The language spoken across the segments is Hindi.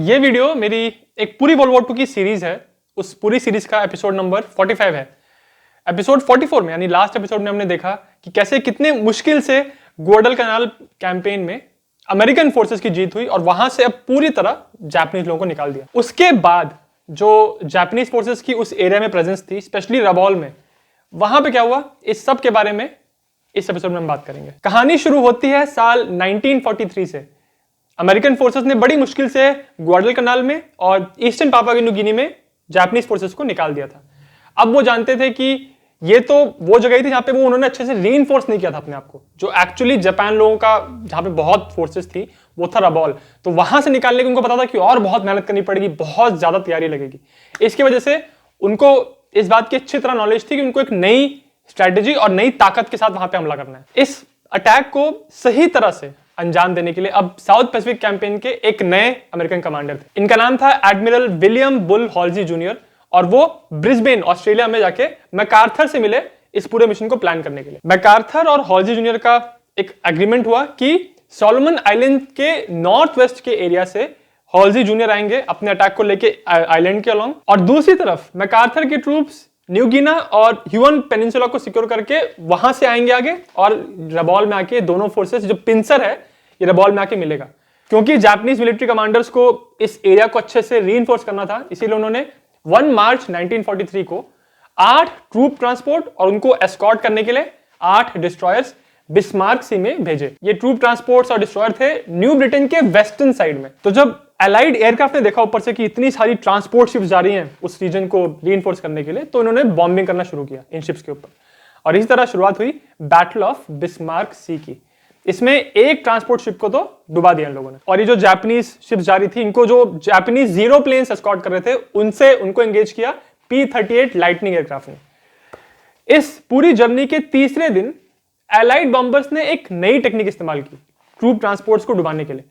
ये वीडियो मेरी एक पूरी वर्ल्ड वॉर 2 की सीरीज है। उस पूरी सीरीज का एपिसोड नंबर 45 है। एपिसोड 44 में यानी लास्ट एपिसोड में हमने देखा कि कैसे कितने मुश्किल से ग्वाडलकनाल कैंपेन में अमेरिकन फोर्सेस की जीत हुई और वहां से अब पूरी तरह जापानीज लोगों को निकाल दिया। उसके बाद जो जापानीज फोर्सेस की उस एरिया में प्रेजेंस थी, स्पेशली रबौल में, वहां पे क्या हुआ, इस सब के बारे में इस एपिसोड में हम बात करेंगे। कहानी शुरू होती है साल 1943 से। अमेरिकन फोर्सेस ने बड़ी मुश्किल से ग्वाडलकनाल में और ईस्टर्न पापुआ न्यू गिनी में जापानीज फोर्सेस को निकाल दिया था। अब वो जानते थे कि ये तो वो जगह थी जहां पे वो उन्होंने अच्छे से रीइंफोर्स नहीं किया था अपने आप को। जो एक्चुअली जापान लोगों का जहां पे बहुत फोर्सेस थी वो था रबौल। तो वहां से निकालने को उनको पता था कि और बहुत मेहनत करनी पड़ेगी, बहुत ज्यादा तैयारी लगेगी। इसकी वजह से उनको इस बात की अच्छी तरह नॉलेज थी कि उनको एक नई स्ट्रेटेजी और नई ताकत के साथ वहां पे हमला करना है। इस अटैक को सही तरह से अंजाम देने के लिए अब साउथ पैसिफिक कैंपेन के एक नए अमेरिकन कमांडर थे। इनका नाम था एडमिरल विलियम बुल हॉल्जी जूनियर और वो ब्रिस्बेन ऑस्ट्रेलिया में जाके मैकार्थर से मिले इस पूरे मिशन को प्लान करने के लिए। मैकार्थर और हॉल्जी जूनियर का एक एग्रीमेंट हुआ कि सोलोमन आइलैंड के नॉर्थ वेस्ट के एरिया से हॉल्जी जूनियर आएंगे अपने अटैक को लेके आइलैंड के अलोंग, और दूसरी तरफ मैकार्थर के ट्रूप्स न्यू गिना और ह्यून पेनिनसुला को सिक्योर करके वहां से आएंगे आगे और रबौल में आके दोनों फोर्सेस, जो पिंसर है ये रबौल में आके मिलेगा। क्योंकि जापानीज मिलिट्री कमांडर्स को इस एरिया को अच्छे से रीइंफोर्स करना था, इसीलिए उन्होंने 1 मार्च 1943 को 8 ट्रूप ट्रांसपोर्ट और उनको एस्कॉर्ट करने के लिए 8 डिस्ट्रॉयर्स बिस्मार्क सी में भेजे। ये ट्रूप ट्रांसपोर्ट्स और डिस्ट्रॉयर थे न्यू ब्रिटेन के वेस्टर्न साइड में। तो जब एलाइड एयरक्राफ्ट ने देखा ऊपर से कि इतनी सारी ट्रांसपोर्ट शिप्स जा रही हैं उस रीजन को रीइंफोर्स करने के लिए, तो उन्होंने बॉम्बिंग करना शुरू किया इन शिप्स के ऊपर। और इसी तरह शुरुआत हुई बैटल ऑफ बिस्मार्क सी की। इसमें एक ट्रांसपोर्ट शिप को तो डुबा दिया इन लोगों ने। और ये जो जापानीज शिप्स जा रही थी, इनको जो जापानीज जीरो प्लेन्स एस्कॉर्ट कर रहे थे उनसे उनको एंगेज किया P-38 लाइटनिंग एयरक्राफ्ट ने। इस पूरी जर्नी के तीसरे दिन एलाइड बॉम्बर्स ने एक नई टेक्निक इस्तेमाल की ट्रूप ट्रांसपोर्ट्स को डुबाने के लिए।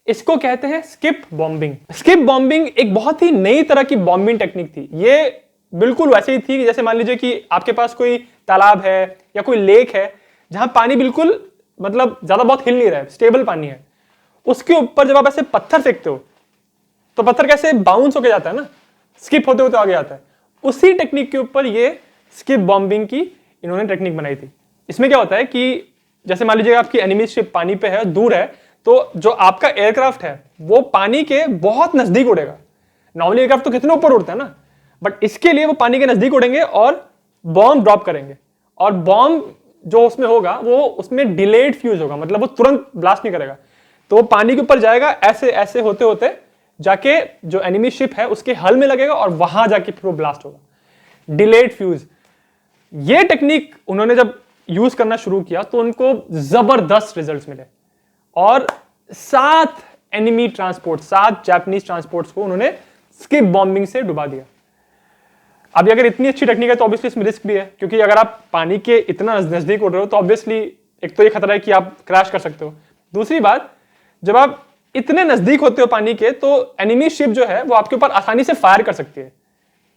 इसको कहते हैं स्किप बॉम्बिंग। स्किप बॉम्बिंग एक बहुत ही नई तरह की बॉम्बिंग टेक्निक थी। ये बिल्कुल वैसे ही थी जैसे मान लीजिए कि आपके पास कोई तालाब है या कोई लेक है जहां पानी बिल्कुल मतलब ज्यादा बहुत हिल नहीं रहा है, स्टेबल पानी है। उसके ऊपर जब आप ऐसे पत्थर फेंकते हो तो पत्थर कैसे बाउंस होके जाता है ना, स्किप होते होते आगे आता है। उसी टेक्निक के ऊपर ये स्किप बॉम्बिंग की इन्होंने टेक्निक बनाई थी। इसमें क्या होता है कि जैसे मान लीजिए आपकी एनिमी शिप पानी पे है, दूर है, तो जो आपका एयरक्राफ्ट है वो पानी के बहुत नजदीक उड़ेगा। नॉर्मली एयरक्राफ्ट तो कितने ऊपर उड़ता है ना, बट इसके लिए वो पानी के नजदीक उड़ेंगे और बॉम्ब ड्रॉप करेंगे। और बॉम्ब जो उसमें होगा वो उसमें डिलेड फ्यूज होगा, मतलब वो तुरंत ब्लास्ट नहीं करेगा। तो वो पानी के ऊपर जाएगा, ऐसे ऐसे होते होते जाके जो एनिमी शिप है उसके हल में लगेगा और वहां जाके फिर वो ब्लास्ट होगा। डिलेड फ्यूज, ये टेक्निक उन्होंने जब यूज करना शुरू किया तो उनको जबरदस्त रिजल्ट्स मिले और 7 एनिमी ट्रांसपोर्ट, 7 जापानीज ट्रांसपोर्ट्स को उन्होंने स्किप बॉम्बिंग से डुबा दिया। अभी अगर इतनी अच्छी टेक्निक है तो ऑब्वियसली इसमें रिस्क भी है, क्योंकि अगर आप पानी के इतना नजदीक उड़ रहे हो तो ऑब्वियसली एक तो ये खतरा है कि आप क्रैश कर सकते हो। दूसरी बात, जब आप इतने नजदीक होते हो पानी के तो एनिमी शिप जो है वो आपके ऊपर आसानी से फायर कर सकती है।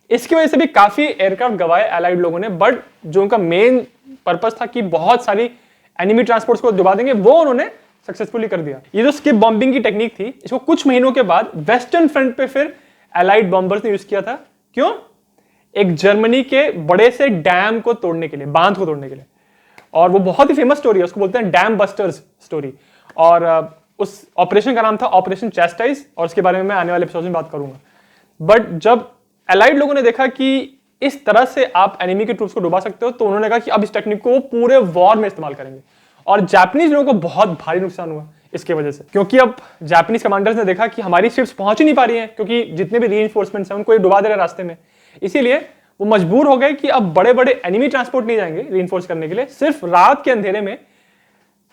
इसकी वजह से भी काफी एयरक्राफ्ट गवाए एलाइड लोगों ने, बट जो उनका मेन पर्पस था कि बहुत सारी एनिमी ट्रांसपोर्ट्स को डुबा देंगे, वो उन्होंने सक्सेसफुली कर दिया। ये जो स्किप बॉम्बिंग की टेक्निक थी, इसको कुछ महीनों के बाद वेस्टर्न फ्रंट पे फिर एलाइड बॉम्बर्स ने यूज किया था। क्यों? एक जर्मनी के बड़े से डैम को तोड़ने के लिए, बांध को तोड़ने के लिए। और वो बहुत ही फेमस स्टोरी है, उसको बोलते हैं डैम बस्टर्स स्टोरी। और उस ऑपरेशन का नाम था ऑपरेशन चैस्टाइज, और उसके बारे में मैं आने वाले एपिसोड में बात करूंगा। बट जब एलाइड लोगों ने देखा कि इस तरह से आप एनिमी के ट्रूप्स को डुबा सकते हो, तो उन्होंने कहा कि अब इस टेक्निक को पूरे वॉर में इस्तेमाल करेंगे। और जापानीज लोगों को बहुत भारी नुकसान हुआ इसके वजह से, क्योंकि अब जापानीज कमांडर्स ने देखा कि हमारी शिप्स पहुंच ही नहीं पा रही हैं, क्योंकि जितने भी रीइंफोर्समेंट्स हैं उनको ये डुबा दे रहे रास्ते में। इसीलिए वो मजबूर हो गए कि अब बड़े बड़े एनिमी ट्रांसपोर्ट नहीं जाएंगे रीइंफोर्स करने के लिए, सिर्फ रात के अंधेरे में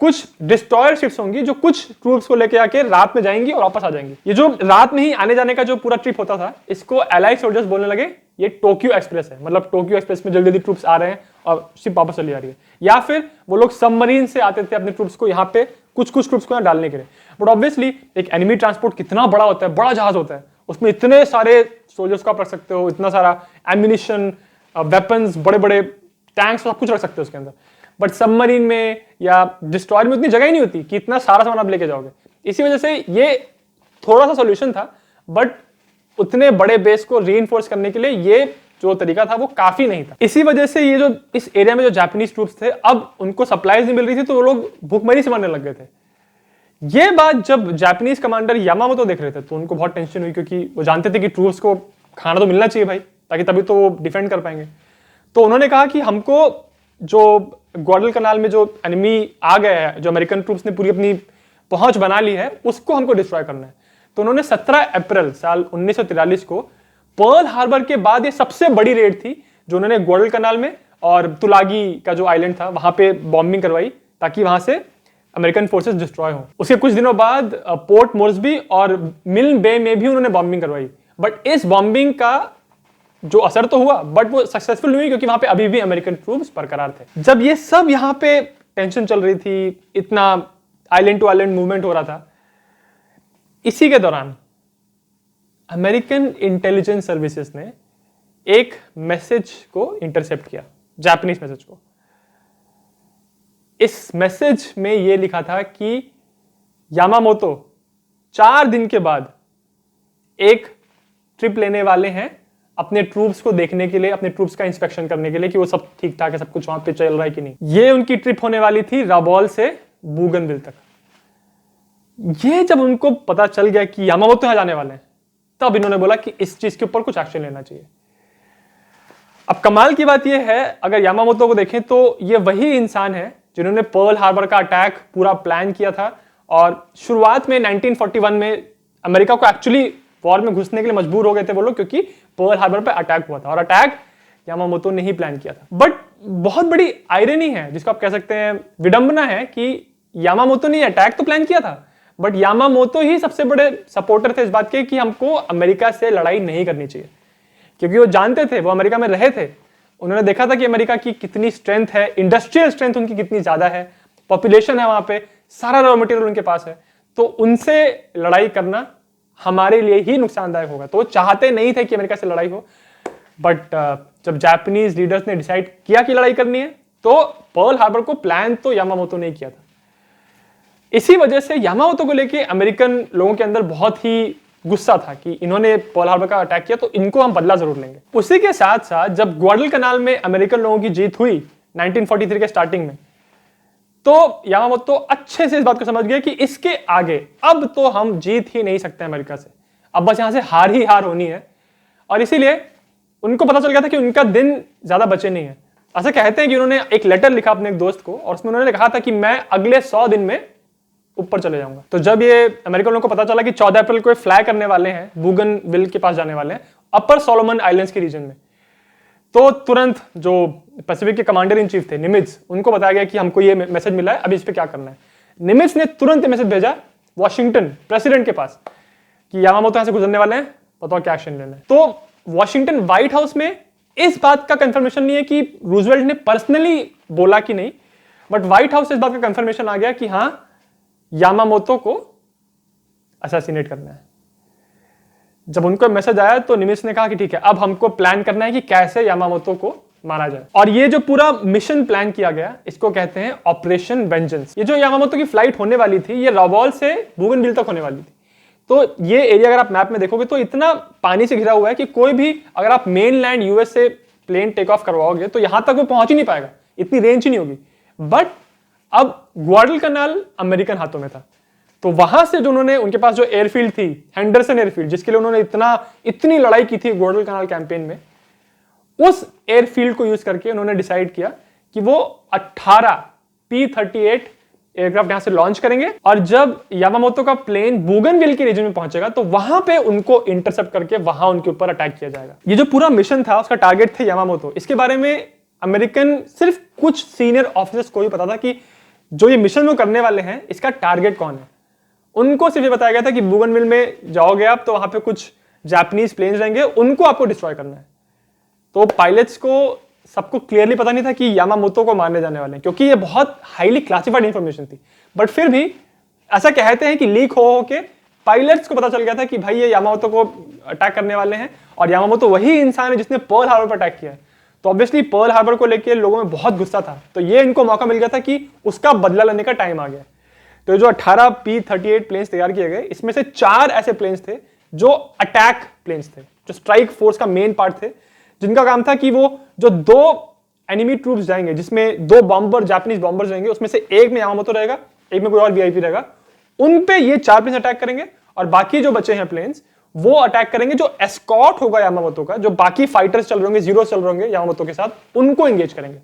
कुछ डिस्ट्रॉयर शिप्स होंगी जो कुछ ट्रूप्स को लेके आके रात में जाएंगी और वापस आ जाएंगी। ये जो रात में ही आने जाने का जो पूरा ट्रिप होता था, इसको एलाइड सोल्जर्स बोलने लगे ये टोक्यो एक्सप्रेस है। मतलब टोक्यो एक्सप्रेस में जल्दी जल्दी ट्रूप्स आ रहे हैं और शिप वापस चली जा रही है। या फिर वो लोग सबमरीन से आते थे अपने ट्रूप्स को यहाँ पे कुछ ट्रूप्स को यहाँ डालने के लिए। बट ऑब्वियसली एक एनिमी ट्रांसपोर्ट कितना बड़ा होता है, बड़ा जहाज होता है, उसमें इतने सारे सोल्जर्स को आप रख सकते हो, इतना सारा एम्यूनिशन, वेपन्स, बड़े बड़े टैंक्स, सब कुछ रख सकते हो उसके अंदर। बट सबमरीन में या डिस्ट्रॉयर में उतनी जगह ही नहीं होती कि इतना सारा सामान आप लेके जाओगे। इसी वजह से ये थोड़ा सा सोल्यूशन था बट उतने बड़े बेस को रीइंफोर्स करने के लिए ये जो तरीका था वो काफी नहीं था। इसी वजह से ये जो इस एरिया में जो जापानीज ट्रूप्स थे, अब उनको सप्लाईज नहीं मिल रही थी तो वो लोग भूखमरी से मरने लग गए थे। ये बात जब जापानीज कमांडर यामामोतो देख रहे थे तो उनको बहुत टेंशन हुई, क्योंकि वो जानते थे कि ट्रूप्स को खाना तो मिलना चाहिए भाई, ताकि तभी तो वो डिफेंड कर पाएंगे। तो उन्होंने कहा कि हमको जो ग्वाडल कनाल में जो एनिमी आ गया है, जो अमेरिकन ट्रूप्स ने पूरी अपनी पहुंच बना ली है, उसको हमको डिस्ट्रॉय करना है। तो उन्होंने 17 अप्रैल साल 1943 को पर्ल हार्बर के बाद ये सबसे बड़ी रेड थी जो उन्होंने ग्वाडल कनाल में और तुलागी का जो आइलैंड था वहां पे बॉम्बिंग करवाई, ताकि वहां से अमेरिकन फोर्सेस डिस्ट्रॉय हो। उसके कुछ दिनों बाद पोर्ट मोर्सबी और मिल्न बे में भी उन्होंने बॉम्बिंग करवाई। बट इस बॉम्बिंग का जो असर तो हुआ, बट वो सक्सेसफुल हुई क्योंकि वहां पे अभी भी अमेरिकन ट्रूप्स बरकरार थे। जब ये सब यहाँ पे टेंशन चल रही थी, इतना आइलैंड टू आइलैंड मूवमेंट हो रहा था, इसी के दौरान अमेरिकन इंटेलिजेंस सर्विसेज ने एक मैसेज को इंटरसेप्ट किया, जापानीज मैसेज को। इस मैसेज में यह लिखा था कि यामामोतो 4 दिन के बाद एक ट्रिप लेने वाले हैं अपने ट्रूप्स को देखने के लिए, अपने ट्रूप्स का इंस्पेक्शन करने के लिए कि वो सब ठीक ठाक है, सब कुछ वहां पे चल रहा है कि नहीं। ये उनकी ट्रिप होने वाली थी राबौल से बूगनविल तक। ये जब उनको पता चल गया कि यामामोतो यहां जाने वाले हैं, तब इन्होंने बोला कि इस चीज के ऊपर कुछ एक्शन लेना चाहिए। अब कमाल की बात यह है, अगर यामामोतो को देखें तो ये वही इंसान है जिन्होंने पर्ल हार्बर का अटैक पूरा प्लान किया था, और शुरुआत में 1941 में अमेरिका को एक्चुअली वॉर में घुसने के लिए मजबूर हो गए थे वो लोग, क्योंकि पर्ल हार्बर पे अटैक हुआ था और अटैक यामामोतो ने ही प्लान किया था। बट बहुत बड़ी आयरनी है, जिसको आप कह सकते हैं विडंबना है, कि यामामोतो ने अटैक तो प्लान किया था, बट यामामोतो ही सबसे बड़े सपोर्टर थे इस बात के कि हमको अमेरिका से लड़ाई नहीं करनी चाहिए, क्योंकि वो जानते थे, वो अमेरिका में रहे थे, उन्होंने देखा था कि अमेरिका की कितनी स्ट्रेंथ है, इंडस्ट्रियल स्ट्रेंथ उनकी कितनी ज्यादा है, पॉपुलेशन है वहां पे, सारा रॉ मटेरियल उनके पास है, तो उनसे लड़ाई करना हमारे लिए ही नुकसानदायक होगा। तो वो चाहते नहीं थे कि अमेरिका से लड़ाई हो। बट जब जापानीज लीडर्स ने डिसाइड किया कि लड़ाई करनी है, तो पर्ल हार्बर को प्लान तो यामामोतो ने किया था। इसी वजह से यामामोतो को लेके अमेरिकन लोगों के अंदर बहुत ही गुस्सा था कि इन्होंने पर्ल हार्बर का अटैक किया, तो इनको हम बदला जरूर लेंगे। उसी के साथ साथ जब ग्वाडल कनाल में अमेरिकन लोगों की जीत हुई 1943 के स्टार्टिंग में, तो यामामोतो अच्छे से इस बात को समझ गए कि इसके आगे अब तो हम जीत ही नहीं सकते अमेरिका से, अब बस यहां से हार ही हार होनी है। और इसीलिए उनको पता चल गया था कि उनका दिन ज्यादा बचे नहीं है। ऐसा कहते हैं कि उन्होंने एक लेटर लिखा अपने एक दोस्त को, और उसमें उन्होंने कहा था कि मैं अगले 100 दिन में ऊपर चले जाऊंगा। तो जब ये अमेरिकन लोगों को पता चला कि 14 अप्रैल को फ्लाई करने वाले हैं, बूगनविल के पास जाने वाले हैं, अपर सोलोमन आइलैंड्स के रीजन में, तो तुरंत जो पैसिफिक के कमांडर इन चीफ थे निमित्ज, उनको बताया गया कि हमको ये मैसेज मिला है, अभी इस पे क्या करना है। निमित्ज ने तुरंत मैसेज भेजा वॉशिंगटन प्रेसिडेंट के पास कि यामामोतो यहां से गुजरने वाले हैं, बताओ क्या एक्शन लेना है। तो वॉशिंगटन व्हाइट हाउस में इस बात का कंफर्मेशन नहीं है कि रूजवेल्ट ने पर्सनली बोला कि नहीं, बट व्हाइट हाउस से इस बात का कंफर्मेशन आ गया कि हां यामामोतो को असैसिनेट करना है। जब उनको मैसेज आया तो निमित्ज ने कहा कि ठीक है, अब हमको प्लान करना है कि कैसे यामामोतो को मारा जाए। और ये जो पूरा मिशन प्लान किया गया, इसको कहते हैं ऑपरेशन वेंजेंस। ये जो यामामोतो की फ्लाइट होने वाली थी, ये राबौल से बूगनविल तक होने वाली थी। तो ये एरिया अगर आप मैप में देखोगे तो इतना पानी से घिरा हुआ है कि कोई भी, अगर आप मेन लैंड यूएस से प्लेन टेक ऑफ करवाओगे तो यहां तक वो पहुंच ही नहीं पाएगा, इतनी रेंज ही नहीं होगी। बट अब ग्वाडल कनाल अमेरिकन हाथों में था, तो वहां से जो उन्होंने, उनके पास जो एयरफील्ड थी, हेंडरसन एयरफील्ड, जिसके लिए उन्होंने इतनी लड़ाई की थी ग्वाडल कनाल कैंपेन में, उस एयरफील्ड को यूज करके उन्होंने डिसाइड किया कि वो 18 P-38 एयरक्राफ्ट यहां से लॉन्च करेंगे, और जब यामामोतो का प्लेन बूगनविल के रीजन में पहुंचेगा तो वहां पे उनको इंटरसेप्ट करके वहां उनके ऊपर अटैक किया जाएगा। ये जो पूरा मिशन था, उसका टारगेट थे यामामोतो। इसके बारे में अमेरिकन सिर्फ कुछ सीनियर ऑफिसर्स को ही पता था कि जो ये मिशन वो करने वाले हैं, इसका टारगेट कौन है। उनको सिर्फ ये बताया गया था कि बूगनविल में जाओगे आप तो वहां पे कुछ जापानीज प्लेन्स रहेंगे, उनको आपको डिस्ट्रॉय करना है। तो पायलट्स को सबको क्लियरली पता नहीं था कि यामामोतो को मारने जाने वाले हैं, क्योंकि ये बहुत हाईली क्लासिफाइड इंफॉर्मेशन थी। बट फिर भी ऐसा कहते हैं कि लीक हो के पायलट्स को पता चल गया था कि भाई ये यामामोतो को अटैक करने वाले हैं, और यामामोतो वही इंसान है जिसने पर्ल हार्बर पर अटैक किया है। तो ऑब्वियसली पर्ल हार्बर को लेकर लोगों में बहुत गुस्सा था, तो ये इनको मौका मिल गया था कि उसका बदला लेने का टाइम आ गया। तो जो 18 P-38 प्लेन्स तैयार किए गए, इसमें से 4 ऐसे प्लेन्स थे जो अटैक प्लेन्स थे, जो स्ट्राइक फोर्स का मेन पार्ट थे, जिनका काम था कि वो जो 2 एनिमी ट्रूप्स जाएंगे, जिसमें 2 बॉम्बर, जापानीज बॉम्बर्स जाएंगे, उसमें से एक में यामामोतो रहेगा, एक में कोई और वीआईपी रहेगा, उन पे ये 4 प्लेन्स अटैक करेंगे और बाकी जो बचे हैं प्लेन्स वो अटैक करेंगे जो एस्कॉर्ट होगा यामामोतो का, जो बाकी फाइटर्स चल रहे होंगे, जीरो चल रहे होंगे यामामोतो के साथ, उनको एंगेज करेंगे।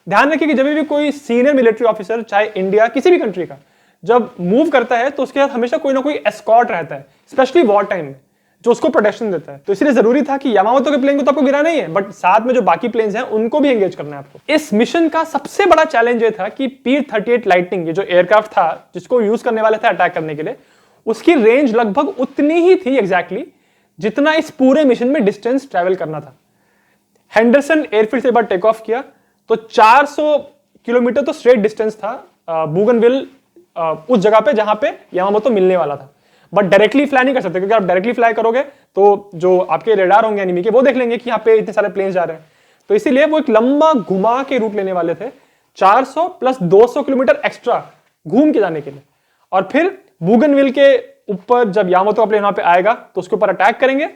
ध्यान रखिए कि जब भी कोई सीनियर मिलिट्री ऑफिसर, चाहे इंडिया किसी भी कंट्री का, जब मूव करता है तो उसके साथ हमेशा कोई ना कोई एस्कॉर्ट रहता है, स्पेशली वॉर टाइम में, जो उसको प्रोटेक्शन देता है। तो इसलिए जरूरी था कि यामामोतो के प्लेन को तो आपको गिराना ही है, बट साथ में जो बाकी प्लेन्स हैं उनको भी एंगेज करना है आपको। इस मिशन का सबसे बड़ा चैलेंज ये था कि P-38 लाइटनिंग, ये जो एयरक्राफ्ट था जिसको यूज करने वाले थे अटैक करने के लिए, उसकी रेंज लगभग उतनी ही थी एग्जैक्टली जितना इस पूरे मिशन में डिस्टेंस ट्रेवल करना था। हेंडरसन एयरफील्ड से एक बार टेक ऑफ किया तो 400 किलोमीटर तो स्ट्रेट डिस्टेंस था बूगनविल, उस जगह पे जहां पे यामामोतो मिलने वाला था। बट डायरेक्टली फ्लाई नहीं कर सकते, क्योंकि आप डायरेक्टली फ्लाई करोगे तो जो आपके रेडार होंगे एनिमी के, वो देख लेंगे कि यहाँ पे इतने सारे प्लेन्स जा रहे हैं। तो इसीलिए वो एक लंबा घुमा के रूट लेने वाले थे, 400 प्लस 200 किलोमीटर एक्स्ट्रा घूम के जाने के लिए। और फिर बूगनविल के ऊपर जब यामामोतो का प्लेन वहां पे आएगा तो उसके ऊपर अटैक करेंगे,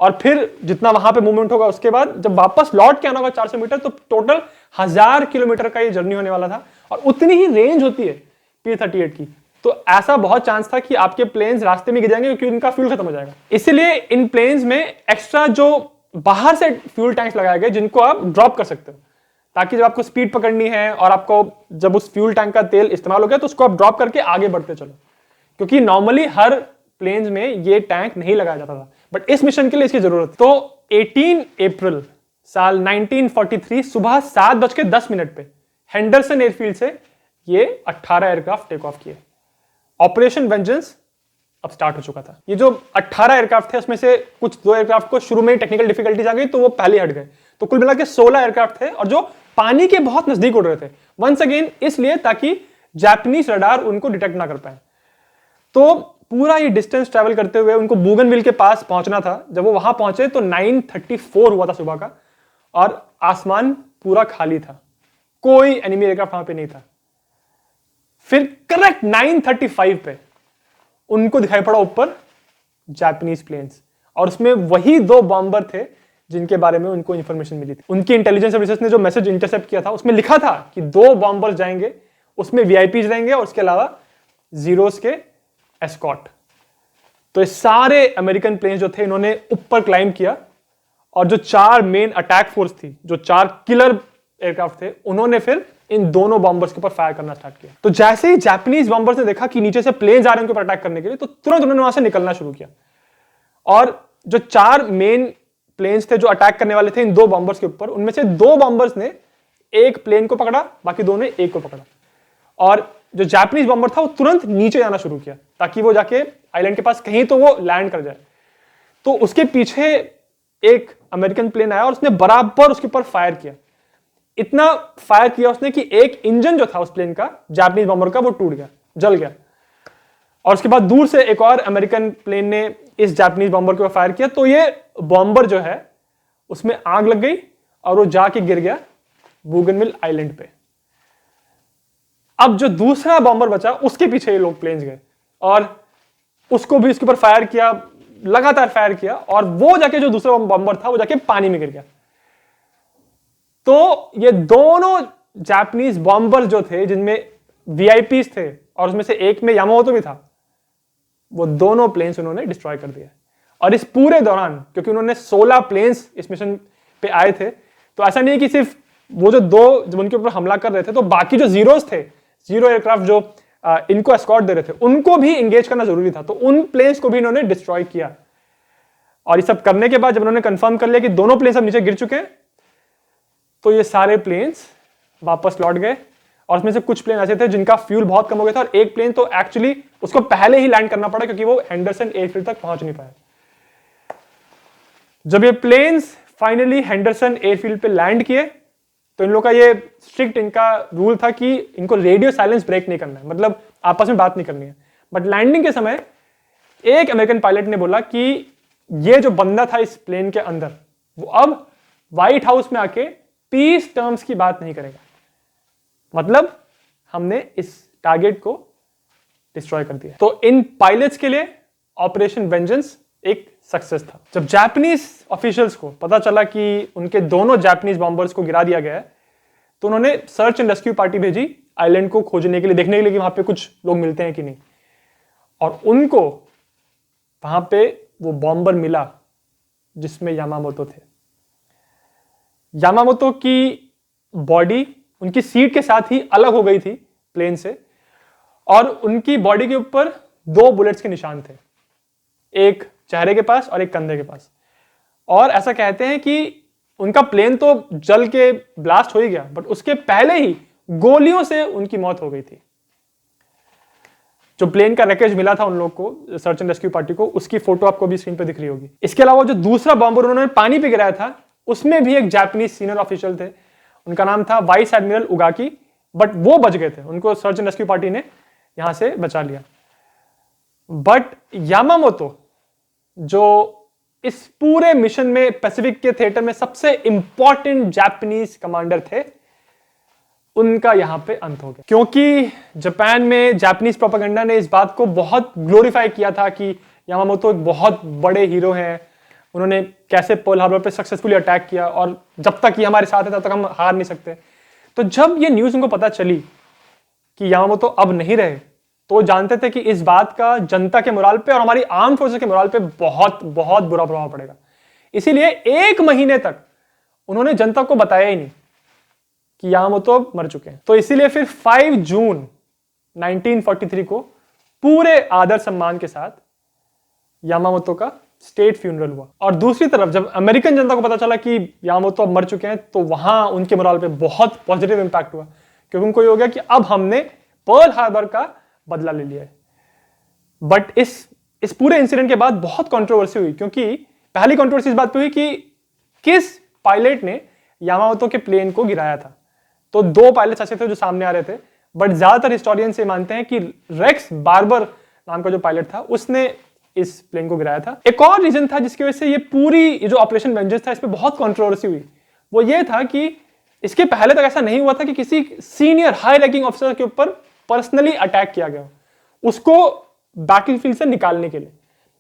और फिर जितना वहां पे मूवमेंट होगा उसके बाद जब वापस लौट के आना होगा 400 मीटर, तो टोटल 1000 किलोमीटर का ये जर्नी होने वाला था, और उतनी ही रेंज होती है P-38 की। तो ऐसा बहुत चांस था कि आपके प्लेन्स रास्ते में गिर जाएंगे क्योंकि इनका फ्यूल खत्म हो जाएगा। इसीलिए इन प्लेन्स में एक्स्ट्रा जो बाहर से फ्यूल टैंक्स लगाए गए, जिनको आप ड्रॉप कर सकते हो, ताकि जब आपको स्पीड पकड़नी है और आपको जब उस फ्यूल टैंक का तेल इस्तेमाल हो गया तो उसको आप ड्रॉप करके आगे बढ़ते चलो, क्योंकि नॉर्मली हर प्लेन्स में ये टैंक नहीं लगाया जाता था, बट इस मिशन के लिए इसकी जरूरत थी। तो 18 अप्रैल साल 1943 सुबह 7:10 पे हेंडरसन एयरफील्ड से ये 18 एयरक्राफ्ट टेक ऑफ किए। ऑपरेशन वेंजेंस अब स्टार्ट हो चुका था। ये जो 18 एयरक्राफ्ट थे उसमें से कुछ 2 एयरक्राफ्ट को शुरू में टेक्निकल डिफिकल्टीज आ गई तो वो पहले हट गए, तो कुल मिला के 16 एयरक्राफ्ट थे, और जो पानी के बहुत नजदीक उड़ रहे थे, वंस अगेन इसलिए ताकि जापानीज रडार उनको डिटेक्ट ना कर पाए। तो पूरा ये डिस्टेंस ट्रैवल करते हुए उनको बूगनविल के पास पहुंचना था। जब वो वहां पहुंचे तो 9:34 हुआ था सुबह का, और आसमान पूरा खाली था, कोई एनिमी एयरक्राफ्ट वहां पे नहीं था। फिर करेक्ट 9:35 पे उनको दिखाई पड़ा ऊपर जापानीज प्लेन्स, और उसमें वही 2 बॉम्बर थे जिनके बारे में उनको इंफॉर्मेशन मिली थी। उनकी इंटेलिजेंस सर्विसेज ने जो मैसेज इंटरसेप्ट किया था उसमें लिखा था कि 2 बॉम्बर्स जाएंगे, उसमें वीआईपीज रहेंगे और उसके अलावा जीरोस के एस्कॉर्ट। तो ये सारे अमेरिकन प्लेन्स जो थे इन्होंने ऊपर क्लाइंब किया, और जो 4 मेन अटैक फोर्स थी, जो 4 किलर एयरक्राफ्ट थे, उन्होंने फिर इन दोनों बॉम्बर्स के ऊपर फायर करना स्टार्ट किया। तो जैसे ही जापानीज बॉम्बर्स ने देखा कि नीचे से प्लेन्स आ रहे हैं उनके ऊपर अटैक करने के लिए, तो तुरंत उन्होंने वहां से निकलना शुरू किया। और जो 4 मेन प्लेन्स थे जो अटैक करने वाले थे इन 2 बॉम्बर्स के ऊपर, उनमें से 2 बॉम्बर्स ने एक प्लेन को पकड़ा, बाकी 2 ने एक को पकड़ा, और जो जापानीज बॉम्बर था वो तुरंत नीचे जाना शुरू किया ताकि वो जाके आइलैंड के पास कहीं तो वो लैंड कर जाए। तो उसके पीछे एक अमेरिकन प्लेन आया और उसने बराबर उसके ऊपर फायर किया। इतना फायर किया उसने कि एक इंजन जो था उस प्लेन का, जापानीज बॉम्बर का, वो टूट गया, जल गया। और उसके बाद दूर से एक और अमेरिकन प्लेन ने इस जापानीज बॉम्बर के ऊपर फायर किया, तो ये बॉम्बर जो है उसमें आग लग गई और वो जाके गिर गया बूगनविल आइलैंड पे। अब जो दूसरा बॉम्बर बचा उसके पीछे ये लोग प्लेन्स गए और उसको भी इसके ऊपर फायर किया, लगातार फायर किया, और वो जाके जो दूसरा बॉम्बर था वो जाके पानी में गिर गया। तो ये दोनों जापानीज बॉम्बर्स जो थे जिनमें वीआईपीज थे और उसमें से एक में यामामोतो भी था, वो दोनों प्लेन्स उन्होंने डिस्ट्रॉय कर दिया। और इस पूरे दौरान क्योंकि उन्होंने 16 प्लेन्स इस मिशन पे आए थे, तो ऐसा नहीं है कि सिर्फ वो जो 2 जब उनके ऊपर हमला कर रहे थे, तो बाकी जो जीरोस थे, जीरो एयरक्राफ्ट जो इनको एस्कॉर्ट दे रहे थे, उनको भी इंगेज करना जरूरी था। तो उन प्लेन्स को भी इन्होंने डिस्ट्रॉय किया। और ये सब करने के बाद जब उन्होंने कंफर्म कर लिया कि दोनों प्लेन्स अब नीचे गिर चुके हैं, तो ये सारे प्लेन्स वापस लौट गए। और उसमें से कुछ प्लेन ऐसे थे जिनका फ्यूल बहुत कम हो गया था, और एक प्लेन तो एक्चुअली उसको पहले ही लैंड करना पड़ा क्योंकि वो हेंडरसन एयरफील्ड तक पहुंच नहीं पाया। जब ये प्लेन्स फाइनली हेंडरसन एयरफील्ड पे लैंड किए, तो इन लोगों का ये स्ट्रिक्ट इनका रूल था कि इनको रेडियो साइलेंस ब्रेक नहीं करना है, मतलब आपस में बात नहीं करनी है। बट लैंडिंग के समय एक अमेरिकन पायलट ने बोला कि ये जो बंदा था इस प्लेन के अंदर, वो अब व्हाइट हाउस में आके पीस टर्म्स की बात नहीं करेगा, मतलब हमने इस टारगेट को डिस्ट्रॉय कर दिया। तो इन पायलट्स के लिए ऑपरेशन वेंजेंस एक सक्सेस था। जब जापानीज ऑफिशियल्स को पता चला कि उनके दोनों जापानीज बॉम्बर्स को गिरा दिया गया है, तो उन्होंने सर्च एंड रेस्क्यू पार्टी भेजी आइलैंड को खोजने के लिए, देखने के लिए कि वहां पे कुछ लोग मिलते हैं कि नहीं। और उनको वहां पे वो बॉम्बर मिला जिसमें यामामोतो थे। यामामोतो की बॉडी उनकी सीट के साथ ही अलग हो गई थी प्लेन से, और उनकी बॉडी के ऊपर 2 बुलेट्स के निशान थे, एक चेहरे के पास और एक कंधे के पास। और ऐसा कहते हैं कि उनका प्लेन तो जल के ब्लास्ट हो ही गया, बट उसके पहले ही गोलियों से उनकी मौत हो गई थी। जो प्लेन का रैकेज मिला था उन लोग को, सर्च एंड रेस्क्यू पार्टी को, उसकी फोटो आपको भी स्क्रीन पर दिख रही होगी। इसके अलावा जो दूसरा बॉम्बर उन्होंने पानी पे गिराया था, उसमें भी एक जापानीज सीनियर ऑफिशियल थे, उनका नाम था वाइस एडमिरल उगाकी, बट वो बच गए थे, उनको सर्च एंड रेस्क्यू पार्टी ने यहां से बचा लिया। बट यामामोतो जो इस पूरे मिशन में पैसिफिक के थिएटर में सबसे इंपॉर्टेंट जापानीज कमांडर थे, उनका यहां पे अंत हो गया। क्योंकि जापान में जापानीज प्रोपेगेंडा ने इस बात को बहुत ग्लोरीफाई किया था कि यामामोतो एक बहुत बड़े हीरो हैं, उन्होंने कैसे पर्ल हार्बर पे सक्सेसफुली अटैक किया, और जब तक ये हमारे साथ है तब तक हम हार नहीं सकते। तो जब ये न्यूज उनको पता चली कि यामामोतो अब नहीं रहे, तो वो जानते थे कि इस बात का जनता के मोराल पे और हमारी आर्म फोर्सेस के मोराल पे बहुत बहुत बुरा प्रभाव पड़ेगा। इसीलिए 1 महीने तक उन्होंने जनता को बताया ही नहीं कि यामामोतो मर चुके हैं। तो इसीलिए फिर 5 जून 1943 को पूरे आदर सम्मान के साथ यामामोतो का स्टेट फ्यूनरल हुआ। और दूसरी तरफ जब अमेरिकन जनता को पता चला कि यामामोतो अब मर चुके हैं, तो वहां उनके मोराल पे बहुत पॉजिटिव इंपैक्ट हुआ, क्योंकि उनको ये हो गया कि अब हमने पर्ल हार्बर का बदला ले लिया है। बट इस पूरे इंसिडेंट के बाद बहुत कंट्रोवर्सी हुई, क्योंकि पहली कंट्रोवर्सी इस बात पे हुई कि किस पायलट ने यामामोतो के प्लेन को गिराया था। तो 2 पायलट्स ऐसे थे जो सामने आ रहे थे, बट ज्यादातर हिस्टोरियंस ये मानते हैं कि रेक्स बार्बर नाम का जो पायलट था, उसने इस प्लेन को गिराया था। एक और रीजन था जिसकी वजह से ये जो ऑपरेशन वेंजेंस था, इस पे बहुत कंट्रोवर्सी हुई। वो ये था कि इसके पहले तक ऐसा नहीं हुआ था कि किसी सीनियर हाई रैंकिंग ऑफिसर के ऊपर पर्सनली अटैक किया गया, उसको बैटलफील्ड से निकालने के लिए।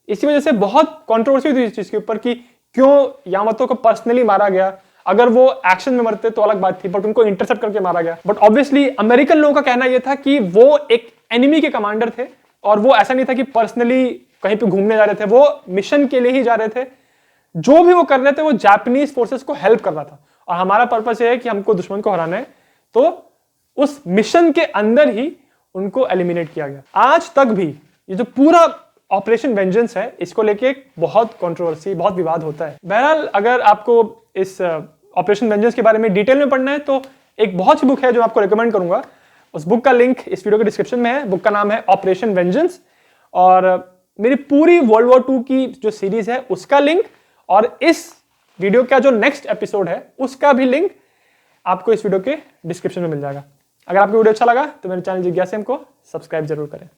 इसी वजह से बहुत कंट्रोवर्सी हुई इस चीज के ऊपर कि क्यों यामामोतो को पर्सनली मारा गया। अगर वो एक्शन में मरते तो अलग बात थी, बट उनको इंटरसेप्ट करके मारा गया। बट ऑब्वियसली अमेरिकन लोगों का कहना यह था कि वो एक एनिमी के कमांडर थे, और वो ऐसा नहीं था कि पर्सनली कहीं पे घूमने जा रहे थे, वो मिशन के लिए ही जा रहे थे। जो भी वो कर रहे थे वो जापानीज फोर्सेस को हेल्प कर रहा था, और हमारा पर्पस ये है कि हमको दुश्मन को हराना है। तो उस मिशन के अंदर ही उनको एलिमिनेट किया गया। आज तक भी ये जो पूरा ऑपरेशन वेंजेंस है, इसको लेके बहुत कंट्रोवर्सी, बहुत विवाद होता है। बहरहाल अगर आपको इस ऑपरेशन वेंजेंस के बारे में डिटेल में पढ़ना है, तो एक बहुत सी बुक है जो आपको रिकमेंड करूंगा। उस बुक का लिंक इस वीडियो के डिस्क्रिप्शन में है। बुक का नाम है ऑपरेशन वेंजेंस, और मेरी पूरी वर्ल्ड वॉर 2 की जो सीरीज है उसका लिंक, और इस वीडियो का जो नेक्स्ट एपिसोड है उसका भी लिंक आपको इस वीडियो के डिस्क्रिप्शन में मिल जाएगा। अगर आपको वीडियो अच्छा लगा तो मेरे चैनल जिज्ञासेम को सब्सक्राइब जरूर करें।